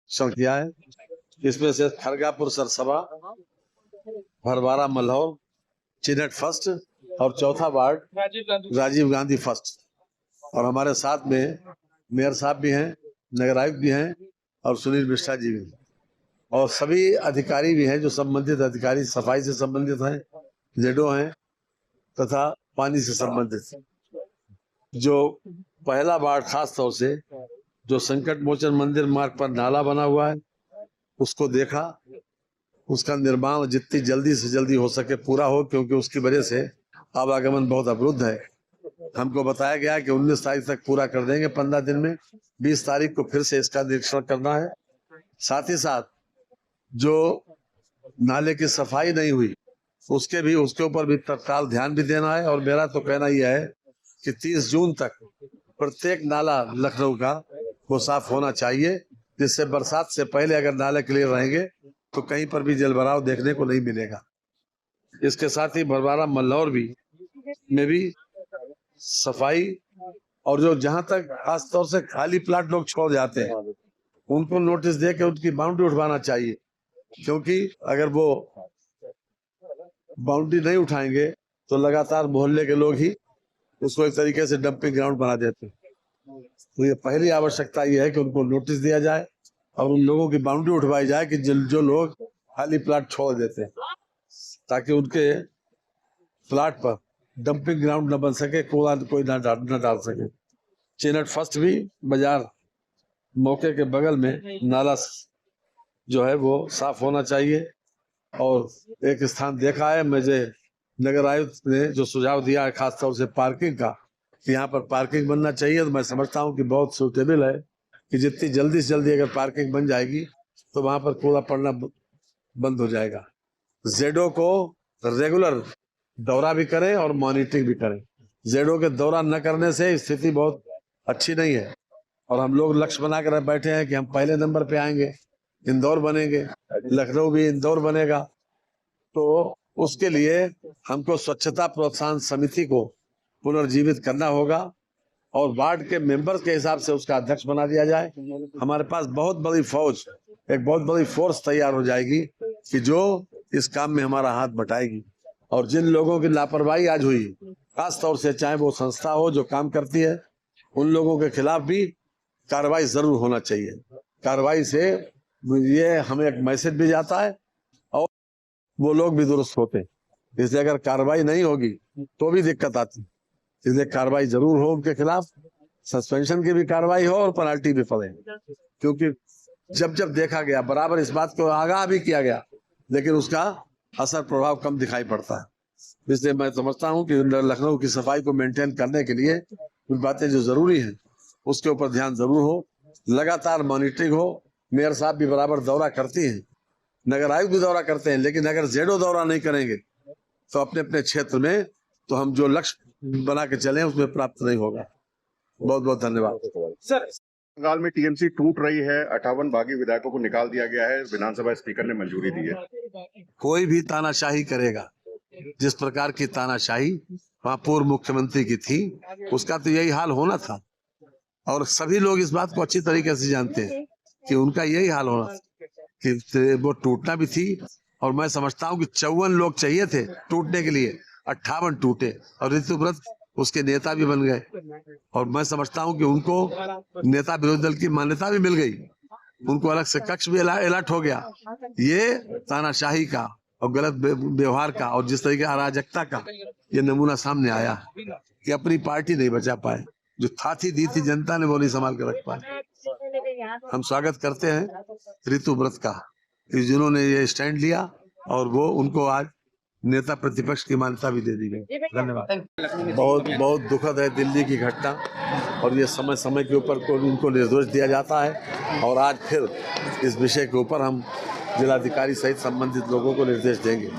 किया है। इसमें से खरगापुर सरसबा, भरवारा मल्हौर, चिनहट फर्स्ट और चौथा वार्ड राजीव गांधी फर्स्ट। और हमारे साथ में मेयर साहब भी हैं, नगर आयुक्त भी हैं और सुनील मिश्रा जी भी, और सभी अधिकारी भी हैं जो संबंधित अधिकारी सफाई से संबंधित हैं, जेडो हैं तथा पानी से संबंधित। जो पहला वार्ड खास तौर से जो संकट मोचन मंदिर मार्ग पर नाला बना हुआ है उसको देखा, उसका निर्माण जितनी जल्दी से जल्दी हो सके पूरा हो, क्योंकि उसकी वजह से आवागमन बहुत अवरुद्ध है। हमको बताया गया कि 19 तारीख तक पूरा कर देंगे, 15 दिन में। 20 तारीख को फिर से इसका निरीक्षण करना है। साथ ही साथ जो नाले की सफाई नहीं हुई उसके ऊपर भी तत्काल ध्यान भी देना है। और मेरा तो कहना यह है कि 30 जून तक प्रत्येक नाला लखनऊ का वो साफ होना चाहिए, जिससे बरसात से पहले अगर नाले क्लियर रहेंगे तो कहीं पर भी जलभराव देखने को नहीं मिलेगा। इसके साथ ही भरवारा मल्हौर में भी सफाई, और जो जहां तक खास तौर से खाली प्लाट लोग छोड़ जाते हैं उनको नोटिस दे के उनकी बाउंड्री उठवाना चाहिए, क्योंकि अगर वो बाउंड्री नहीं उठाएंगे तो लगातार मोहल्ले के लोग ही उसको एक तरीके से डंपिंग ग्राउंड बना देते हैं। तो ये पहली आवश्यकता ये है कि उनको नोटिस दिया जाए और उन लोगों की बाउंड्री उठवाई जाए कि जो लोग खाली प्लाट छोड़ देते हैं, ताकि उनके प्लाट पर डंपिंग ग्राउंड न बन सके, कोई न डाल सके। चिनहट फर्स्ट भी बाजार मौके के बगल में नाला जो है वो साफ होना चाहिए। और एक स्थान देखा है मुझे, नगर आयुक्त ने जो सुझाव दिया है खास तौर से पार्किंग का, कि यहाँ पर पार्किंग बनना चाहिए, तो मैं समझता हूँ कि बहुत सूटेबल है कि जितनी जल्दी से जल्दी अगर पार्किंग बन जाएगी तो वहां पर कूड़ा पड़ना बंद हो जाएगा। जेडो को रेगुलर दौरा भी करें और मॉनिटरिंग भी करें। जेडो के दौरा न करने से स्थिति बहुत अच्छी नहीं है, और हम लोग लक्ष्य बनाकर बैठे हैं कि हम पहले नंबर पे आएंगे, इंदौर बनेंगे, लखनऊ भी इंदौर बनेगा। तो उसके लिए हमको स्वच्छता प्रोत्साहन समिति को पुनर्जीवित करना होगा और वार्ड के मेंबर्स के हिसाब से उसका अध्यक्ष बना दिया जाए। हमारे पास बहुत बड़ी फौज, एक बहुत बड़ी फोर्स तैयार हो जाएगी कि जो इस काम में हमारा हाथ बटाएगी। और जिन लोगों की लापरवाही आज हुई, खास तौर से चाहे वो संस्था हो जो काम करती है, उन लोगों के खिलाफ भी कार्रवाई जरूर होना चाहिए। कार्रवाई से ये हमें एक मैसेज भी जाता है और वो लोग भी दुरुस्त होते हैं। इसलिए अगर कार्रवाई नहीं होगी तो भी दिक्कत आती है, इसलिए कार्रवाई जरूर हो उनके खिलाफ, सस्पेंशन की भी कार्रवाई हो और पेनल्टी भी पड़े। क्योंकि जब जब देखा गया, बराबर इस बात को आगाह भी किया गया, लेकिन उसका असर प्रभाव कम दिखाई पड़ता है। इसलिए मैं समझता हूँ कि लखनऊ की सफाई को मेंटेन करने के लिए कुछ बातें जो जरूरी हैं उसके ऊपर ध्यान जरूर हो, लगातार मॉनिटरिंग हो। मेयर साहब भी बराबर दौरा करती हैं, नगर आयुक्त भी दौरा करते हैं, लेकिन अगर जेडो दौरा नहीं करेंगे तो अपने अपने क्षेत्र में तो हम जो लक्ष्य बना के चले उसमें प्राप्त नहीं होगा। बहुत बहुत धन्यवाद सर। बंगाल में टीएमसी टूट रही है, 58 बागी विधायकों को निकाल दिया गया है, विधानसभा स्पीकर ने मंजूरी दी है। कोई भी तानाशाही करेगा, जिस प्रकार की तानाशाही वहाँ पूर्व मुख्यमंत्री की थी, उसका तो यही हाल होना था। और सभी लोग इस बात को अच्छी तरीके से जानते हैं कि उनका यही हाल होना कि वो टूटना भी थी। और मैं समझता हूँ कि 54 लोग चाहिए थे टूटने के लिए, 58 टूटे और ऋतुव्रत उसके नेता भी बन गए। और मैं समझता हूँ कि उनको नेता विरोधी दल की मान्यता भी मिल गई, उनको अलग से कक्ष भी अलर्ट हो गया। ये तानाशाही का और गलत व्यवहार का और जिस तरीके अराजकता का ये नमूना सामने आया कि अपनी पार्टी नहीं बचा पाए, जो थी दी थी जनता ने वो नहीं संभाल कर रख पाए। हम स्वागत करते हैं ऋतुव्रत का, जिन्होंने ये स्टैंड लिया और वो उनको आज नेता प्रतिपक्ष की मान्यता भी दे दी गई। धन्यवाद। बहुत बहुत दुखद है दिल्ली की घटना, और ये समय समय के ऊपर उनको निर्दोष दिया जाता है। और आज फिर इस विषय के ऊपर हम जिलाधिकारी सहित संबंधित लोगों को निर्देश देंगे।